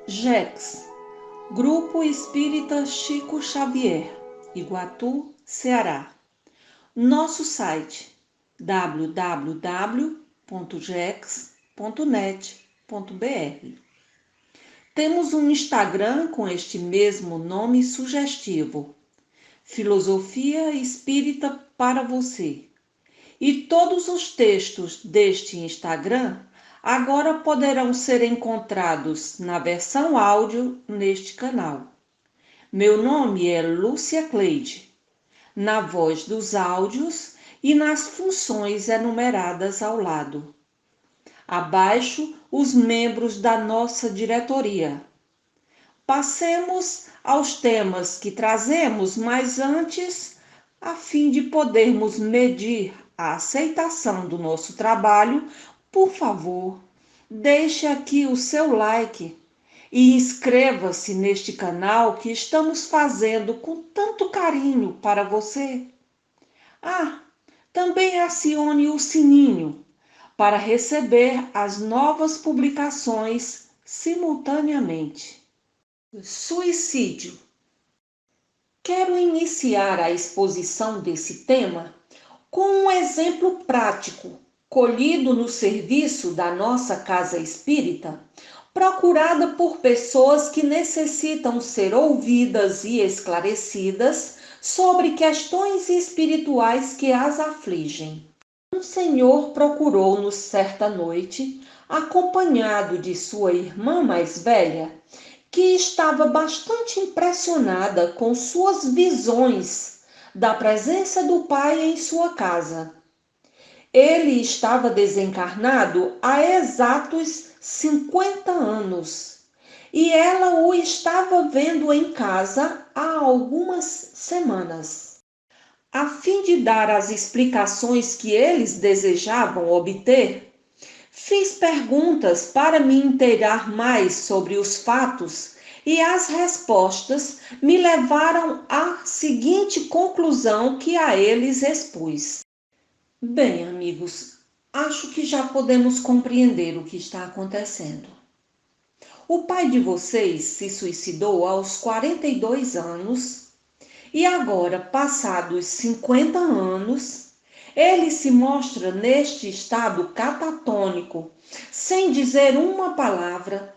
GEX, Grupo Espírita Chico Xavier, Iguatu, Ceará. Nosso site www.gex.net.br. Temos um Instagram com este mesmo nome sugestivo, Filosofia Espírita para você. E todos os textos deste Instagram agora poderão ser encontrados na versão áudio neste canal. Meu nome é Lúcia Cleide, na voz dos áudios e nas funções enumeradas ao lado. Abaixo, os membros da nossa diretoria. Passemos aos temas que trazemos, mas antes, a fim de podermos medir a aceitação do nosso trabalho, por favor, deixe aqui o seu like e inscreva-se neste canal que estamos fazendo com tanto carinho para você. Também acione o sininho para receber as novas publicações simultaneamente. Suicídio. Quero iniciar a exposição desse tema com um exemplo prático, colhido no serviço da nossa casa espírita, procurada por pessoas que necessitam ser ouvidas e esclarecidas sobre questões espirituais que as afligem. Um senhor procurou-nos certa noite, acompanhado de sua irmã mais velha, que estava bastante impressionada com suas visões da presença do pai em sua casa. Ele estava desencarnado há exatos 50 anos e ela o estava vendo em casa há algumas semanas. A fim de dar as explicações que eles desejavam obter, fiz perguntas para me inteirar mais sobre os fatos e as respostas me levaram à seguinte conclusão que a eles expus. Bem, amigos, acho que já podemos compreender o que está acontecendo. O pai de vocês se suicidou aos 42 anos e agora, passados 50 anos, ele se mostra neste estado catatônico, sem dizer uma palavra,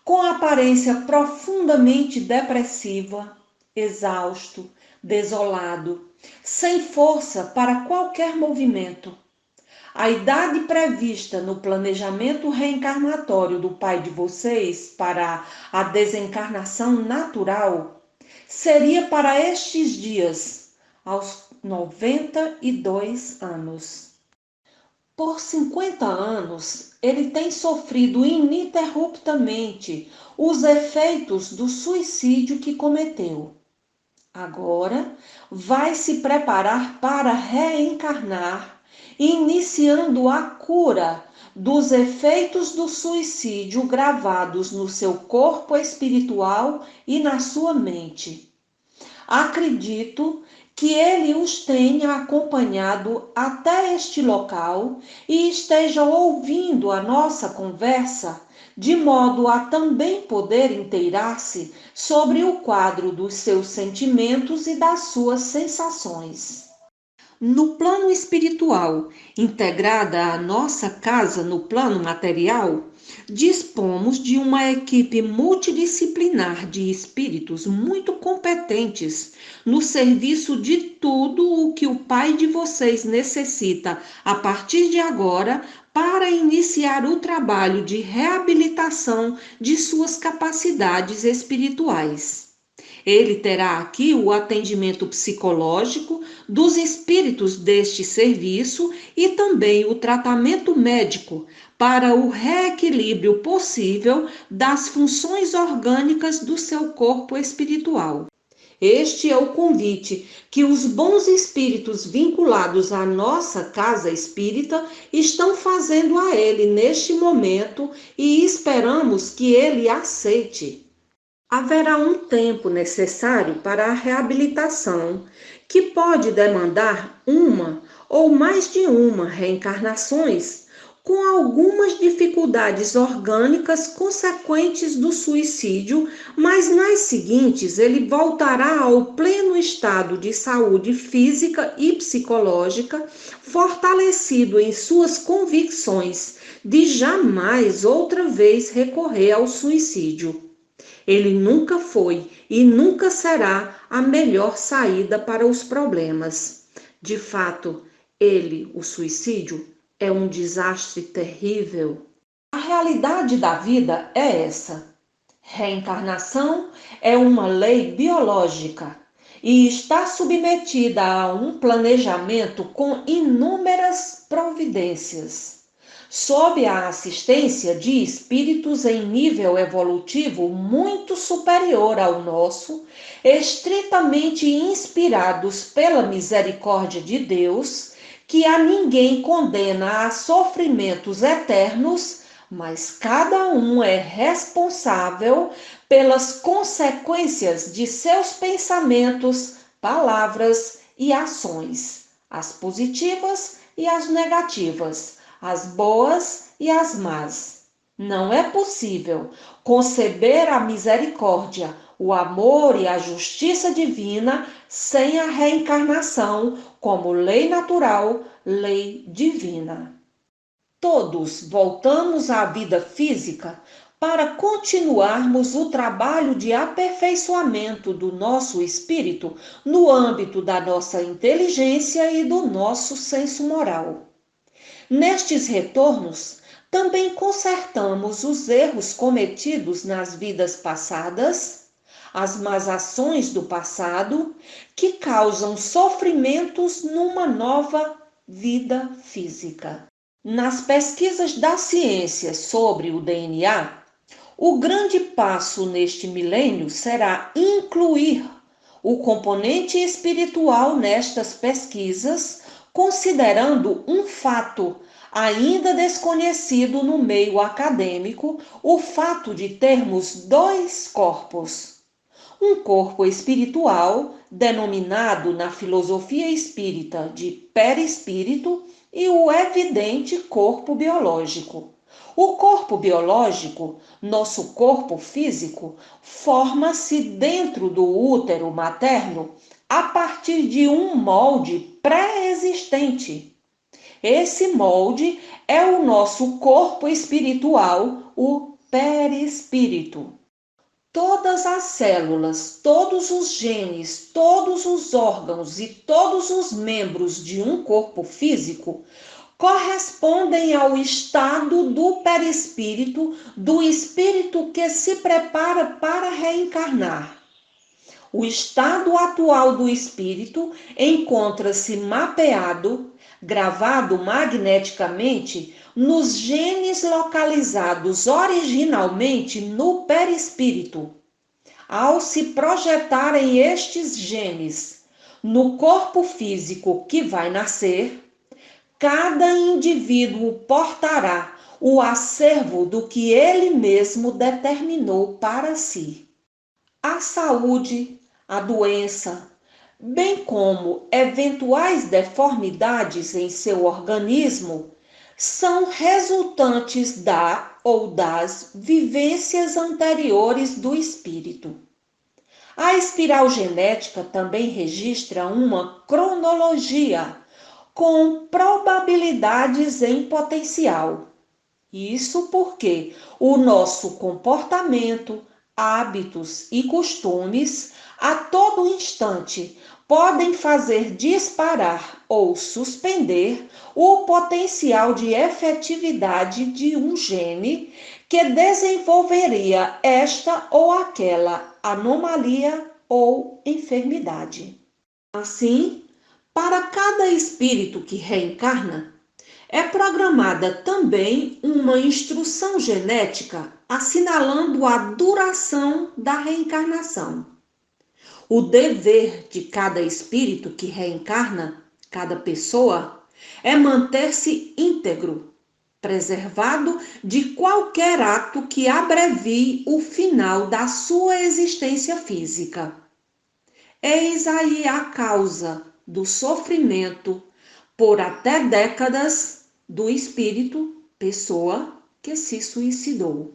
com aparência profundamente depressiva, exausto, desolado, sem força para qualquer movimento. A idade prevista no planejamento reencarnatório do pai de vocês para a desencarnação natural seria para estes dias, aos 92 anos. Por 50 anos, ele tem sofrido ininterruptamente os efeitos do suicídio que cometeu. Agora, vai se preparar para reencarnar, iniciando a cura dos efeitos do suicídio gravados no seu corpo espiritual e na sua mente. Acredito que ele os tenha acompanhado até este local e esteja ouvindo a nossa conversa, de modo a também poder inteirar-se sobre o quadro dos seus sentimentos e das suas sensações. No plano espiritual, integrada à nossa casa no plano material, dispomos de uma equipe multidisciplinar de espíritos muito competentes no serviço de tudo o que o pai de vocês necessita a partir de agora para iniciar o trabalho de reabilitação de suas capacidades espirituais. Ele terá aqui o atendimento psicológico dos espíritos deste serviço e também o tratamento médico para o reequilíbrio possível das funções orgânicas do seu corpo espiritual. Este é o convite que os bons espíritos vinculados à nossa casa espírita estão fazendo a ele neste momento e esperamos que ele aceite. Haverá um tempo necessário para a reabilitação, que pode demandar uma ou mais de uma reencarnações, com algumas dificuldades orgânicas consequentes do suicídio, mas nas seguintes ele voltará ao pleno estado de saúde física e psicológica, fortalecido em suas convicções de jamais outra vez recorrer ao suicídio. Ele nunca foi e nunca será a melhor saída para os problemas. De fato, o suicídio, é um desastre terrível. A realidade da vida é essa. Reencarnação é uma lei biológica e está submetida a um planejamento com inúmeras providências. Sob a assistência de espíritos em nível evolutivo muito superior ao nosso, estritamente inspirados pela misericórdia de Deus, que a ninguém condena a sofrimentos eternos, mas cada um é responsável pelas consequências de seus pensamentos, palavras e ações, as positivas e as negativas, as boas e as más. Não é possível conceber a misericórdia, o amor e a justiça divina sem a reencarnação como lei natural, lei divina. Todos voltamos à vida física para continuarmos o trabalho de aperfeiçoamento do nosso espírito no âmbito da nossa inteligência e do nosso senso moral. Nestes retornos, também consertamos os erros cometidos nas vidas passadas, as más ações do passado, que causam sofrimentos numa nova vida física. Nas pesquisas da ciência sobre o DNA, o grande passo neste milênio será incluir o componente espiritual nestas pesquisas, considerando um fato ainda desconhecido no meio acadêmico, o fato de termos dois corpos. Um corpo espiritual, denominado na filosofia espírita de perispírito, e o evidente corpo biológico. O corpo biológico, nosso corpo físico, forma-se dentro do útero materno a partir de um molde pré-existente. Esse molde é o nosso corpo espiritual, o perispírito. Todas as células, todos os genes, todos os órgãos e todos os membros de um corpo físico correspondem ao estado do perispírito, do espírito que se prepara para reencarnar. O estado atual do espírito encontra-se mapeado, gravado magneticamente nos genes localizados originalmente no perispírito. Ao se projetarem estes genes no corpo físico que vai nascer, cada indivíduo portará o acervo do que ele mesmo determinou para si. A saúde, a doença, bem como eventuais deformidades em seu organismo, são resultantes da ou das vivências anteriores do espírito. A espiral genética também registra uma cronologia com probabilidades em potencial. Isso porque o nosso comportamento, hábitos e costumes a todo instante podem fazer disparar ou suspender o potencial de efetividade de um gene que desenvolveria esta ou aquela anomalia ou enfermidade. Assim, para cada espírito que reencarna, é programada também uma instrução genética assinalando a duração da reencarnação. O dever de cada espírito que reencarna, cada pessoa, é manter-se íntegro, preservado de qualquer ato que abrevie o final da sua existência física. Eis aí a causa do sofrimento por até décadas do espírito pessoa que se suicidou.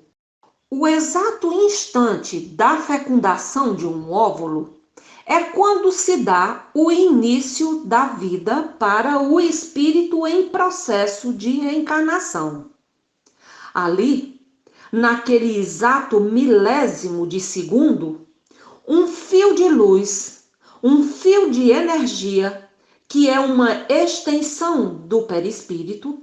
O exato instante da fecundação de um óvulo é quando se dá o início da vida para o espírito em processo de reencarnação. Ali, naquele exato milésimo de segundo, um fio de luz, um fio de energia, que é uma extensão do perispírito,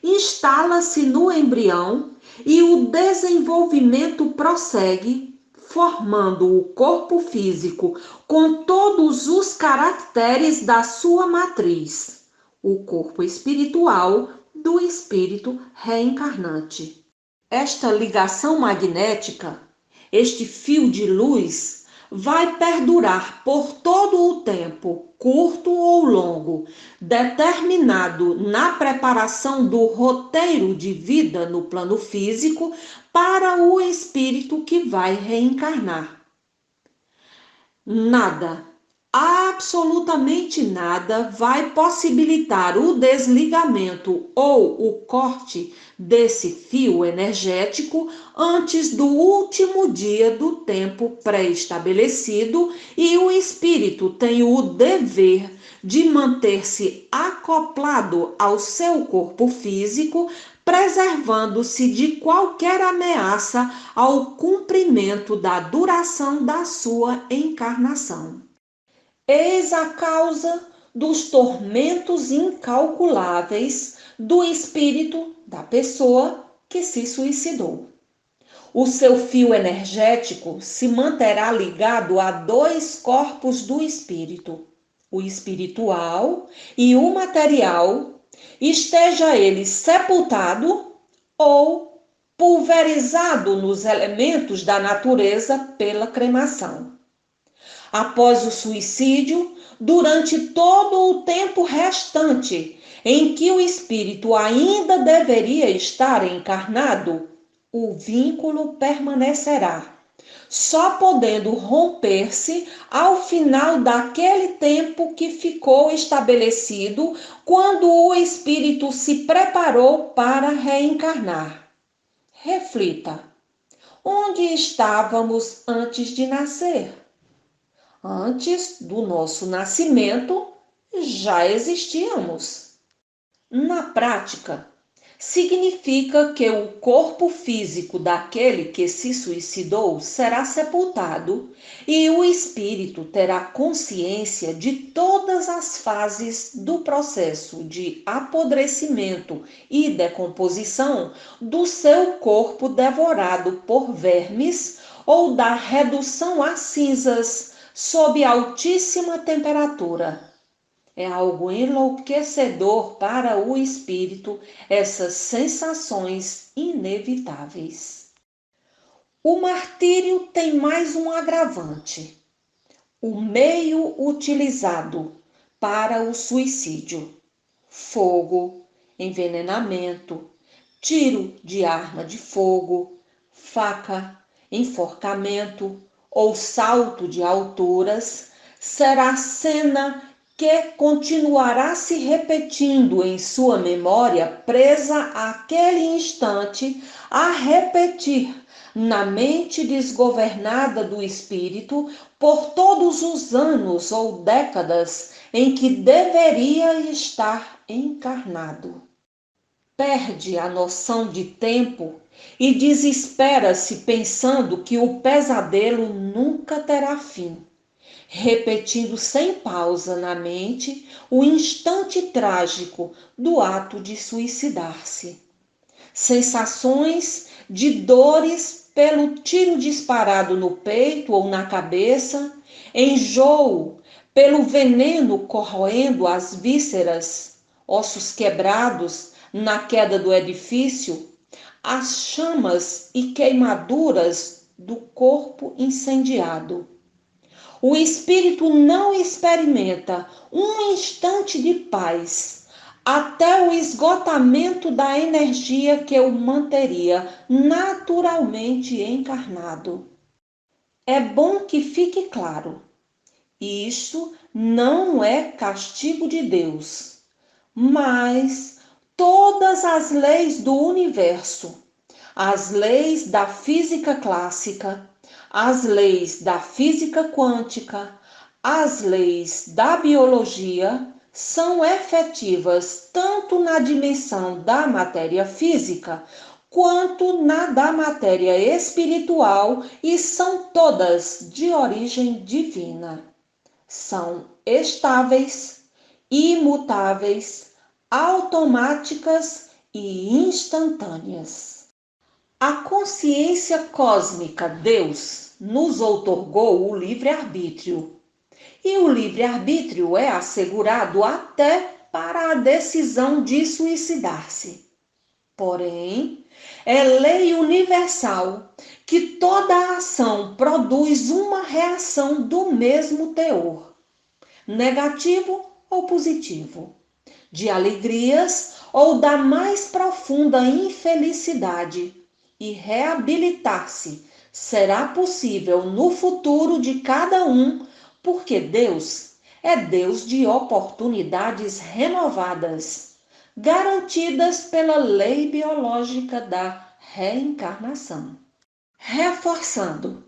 instala-se no embrião e o desenvolvimento prossegue, formando o corpo físico com todos os caracteres da sua matriz, o corpo espiritual do espírito reencarnante. Esta ligação magnética, este fio de luz, vai perdurar por todo o tempo, curto ou longo, determinado na preparação do roteiro de vida no plano físico para o espírito que vai reencarnar. Nada, absolutamente nada, vai possibilitar o desligamento ou o corte desse fio energético antes do último dia do tempo pré-estabelecido, e o espírito tem o dever de manter-se acoplado ao seu corpo físico, preservando-se de qualquer ameaça ao cumprimento da duração da sua encarnação. Eis a causa dos tormentos incalculáveis do espírito da pessoa que se suicidou. O seu fio energético se manterá ligado a dois corpos do espírito, o espiritual e o material, esteja ele sepultado ou pulverizado nos elementos da natureza pela cremação. Após o suicídio, durante todo o tempo restante em que o espírito ainda deveria estar encarnado, o vínculo permanecerá, só podendo romper-se ao final daquele tempo que ficou estabelecido quando o espírito se preparou para reencarnar. Reflita: onde estávamos antes de nascer? Antes do nosso nascimento, já existíamos. Na prática, significa que o corpo físico daquele que se suicidou será sepultado e o espírito terá consciência de todas as fases do processo de apodrecimento e decomposição do seu corpo devorado por vermes ou da redução a cinzas sob altíssima temperatura. É algo enlouquecedor para o espírito essas sensações inevitáveis. O martírio tem mais um agravante: o meio utilizado para o suicídio: fogo, envenenamento, tiro de arma de fogo, faca, enforcamento ou salto de alturas, será cena que continuará se repetindo em sua memória, presa àquele instante, a repetir na mente desgovernada do espírito por todos os anos ou décadas em que deveria estar encarnado. Perde a noção de tempo e desespera-se pensando que o pesadelo nunca terá fim, repetindo sem pausa na mente o instante trágico do ato de suicidar-se. Sensações de dores pelo tiro disparado no peito ou na cabeça, enjoo pelo veneno corroendo as vísceras, ossos quebrados na queda do edifício, as chamas e queimaduras do corpo incendiado. O espírito não experimenta um instante de paz até o esgotamento da energia que o manteria naturalmente encarnado. É bom que fique claro: isto não é castigo de Deus, mas todas as leis do universo, as leis da física clássica, as leis da física quântica, as leis da biologia são efetivas tanto na dimensão da matéria física quanto na da matéria espiritual e são todas de origem divina. São estáveis, imutáveis, automáticas e instantâneas. A consciência cósmica, Deus, nos outorgou o livre-arbítrio. E o livre-arbítrio é assegurado até para a decisão de suicidar-se. Porém, é lei universal que toda ação produz uma reação do mesmo teor, negativo ou positivo, de alegrias ou da mais profunda infelicidade, e reabilitar-se será possível no futuro de cada um, porque Deus é Deus de oportunidades renovadas, garantidas pela lei biológica da reencarnação. Reforçando,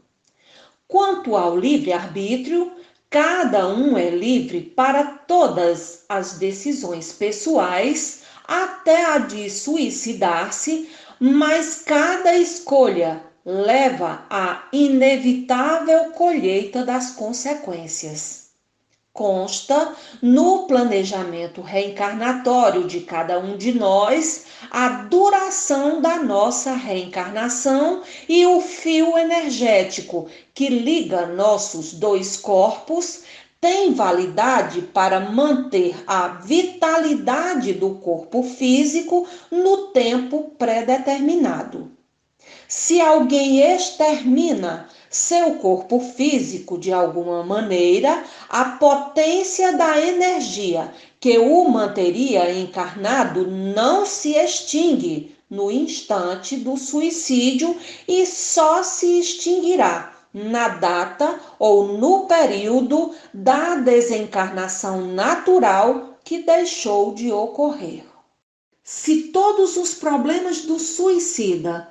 quanto ao livre-arbítrio, cada um é livre para todas as decisões pessoais, até a de suicidar-se, mas cada escolha leva à inevitável colheita das consequências. Consta no planejamento reencarnatório de cada um de nós a duração da nossa reencarnação e o fio energético que liga nossos dois corpos tem validade para manter a vitalidade do corpo físico no tempo pré-determinado. Se alguém extermina seu corpo físico de alguma maneira, a potência da energia que o manteria encarnado não se extingue no instante do suicídio e só se extinguirá na data ou no período da desencarnação natural que deixou de ocorrer. Se todos os problemas do suicida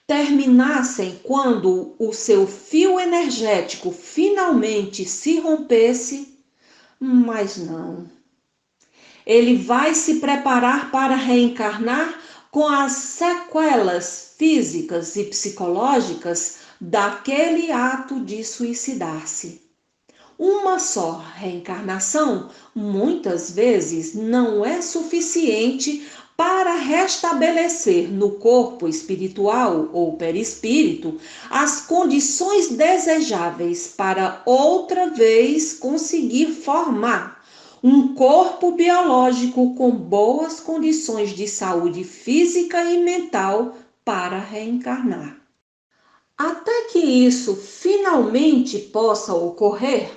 terminassem quando o seu fio energético finalmente se rompesse, mas não. Ele vai se preparar para reencarnar com as sequelas físicas e psicológicas daquele ato de suicidar-se. Uma só reencarnação, muitas vezes, não é suficiente para restabelecer no corpo espiritual ou perispírito as condições desejáveis para outra vez conseguir formar um corpo biológico com boas condições de saúde física e mental para reencarnar. Até que isso finalmente possa ocorrer,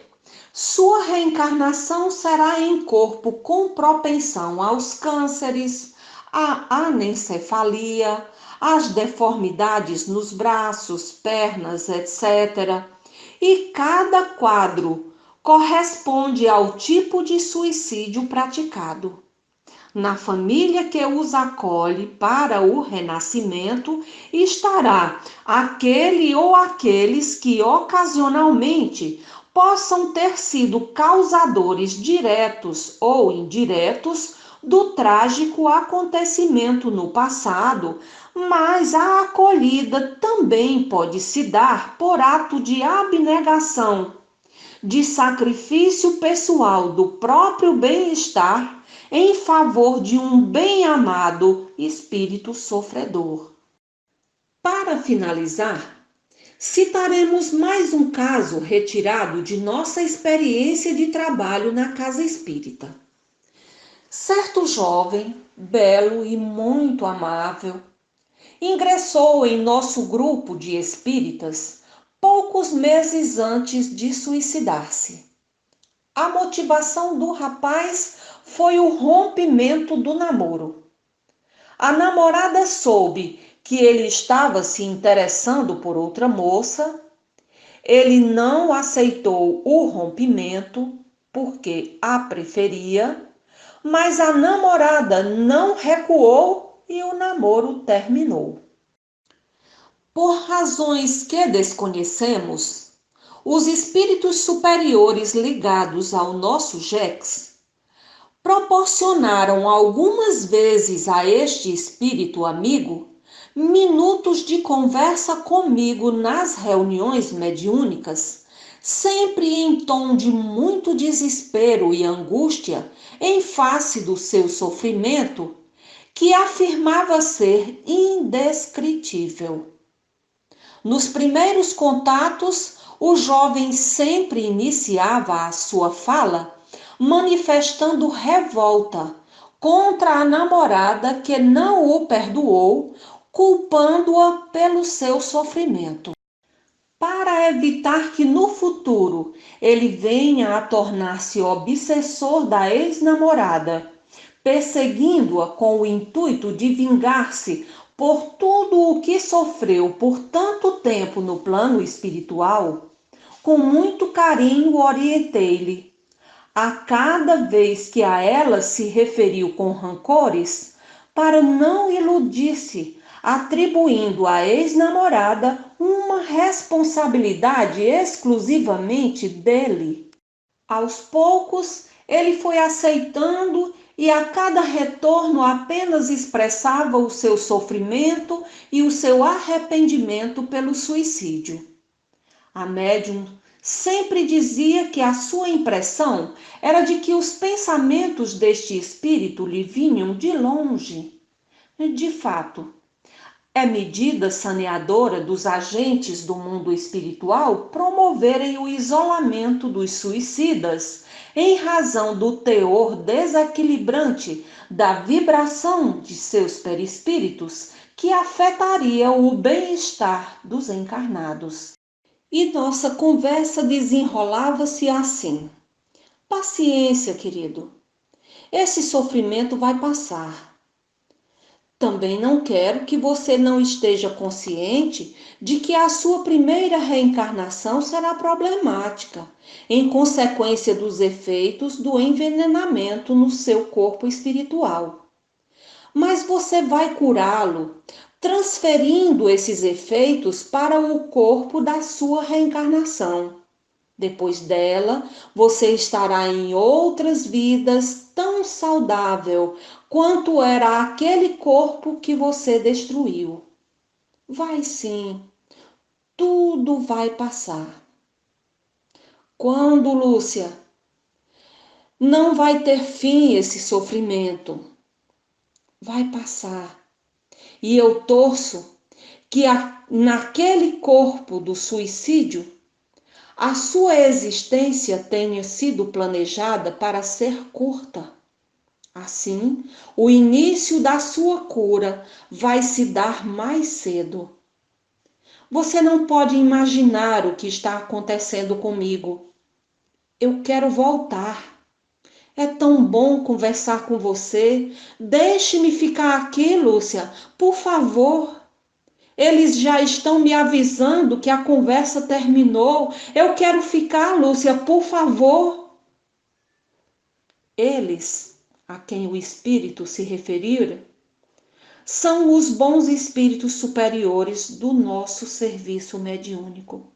sua reencarnação será em corpo com propensão aos cânceres, à anencefalia, às deformidades nos braços, pernas, etc. E cada quadro corresponde ao tipo de suicídio praticado. Na família que os acolhe para o renascimento estará aquele ou aqueles que ocasionalmente possam ter sido causadores diretos ou indiretos do trágico acontecimento no passado, mas a acolhida também pode se dar por ato de abnegação, de sacrifício pessoal do próprio bem-estar em favor de um bem-amado espírito sofredor. Para finalizar, citaremos mais um caso retirado de nossa experiência de trabalho na casa espírita. Certo jovem, belo e muito amável, ingressou em nosso grupo de espíritas poucos meses antes de suicidar-se. A motivação do rapaz foi o rompimento do namoro. A namorada soube que ele estava se interessando por outra moça. Ele não aceitou o rompimento porque a preferia, mas a namorada não recuou e o namoro terminou. Por razões que desconhecemos, os espíritos superiores ligados ao nosso Jex proporcionaram algumas vezes a este espírito amigo minutos de conversa comigo nas reuniões mediúnicas, sempre em tom de muito desespero e angústia em face do seu sofrimento, que afirmava ser indescritível. Nos primeiros contatos, o jovem sempre iniciava a sua fala manifestando revolta contra a namorada que não o perdoou, culpando-a pelo seu sofrimento. Para evitar que no futuro ele venha a tornar-se obsessor da ex-namorada, perseguindo-a com o intuito de vingar-se por tudo o que sofreu por tanto tempo no plano espiritual, com muito carinho orientei-lhe, a cada vez que a ela se referiu com rancores, para não iludir-se, atribuindo à ex-namorada uma responsabilidade exclusivamente dele. Aos poucos, ele foi aceitando e a cada retorno apenas expressava o seu sofrimento e o seu arrependimento pelo suicídio. A médium sempre dizia que a sua impressão era de que os pensamentos deste espírito lhe vinham de longe. De fato, é medida saneadora dos agentes do mundo espiritual promoverem o isolamento dos suicidas, em razão do teor desequilibrante da vibração de seus perispíritos, que afetaria o bem-estar dos encarnados. E nossa conversa desenrolava-se assim. Paciência, querido. Esse sofrimento vai passar. Também não quero que você não esteja consciente de que a sua primeira reencarnação será problemática, em consequência dos efeitos do envenenamento no seu corpo espiritual. Mas você vai curá-lo, transferindo esses efeitos para o corpo da sua reencarnação. Depois dela, você estará em outras vidas tão saudável quanto era aquele corpo que você destruiu. Vai sim, tudo vai passar. Quando, Lúcia? Não vai ter fim esse sofrimento. Vai passar. E eu torço que naquele corpo do suicídio, a sua existência tenha sido planejada para ser curta. Assim, o início da sua cura vai se dar mais cedo. Você não pode imaginar o que está acontecendo comigo. Eu quero voltar. É tão bom conversar com você. Deixe-me ficar aqui, Lúcia, por favor. Eles já estão me avisando que a conversa terminou. Eu quero ficar, Lúcia, por favor. Eles, a quem o espírito se referira, são os bons espíritos superiores do nosso serviço mediúnico.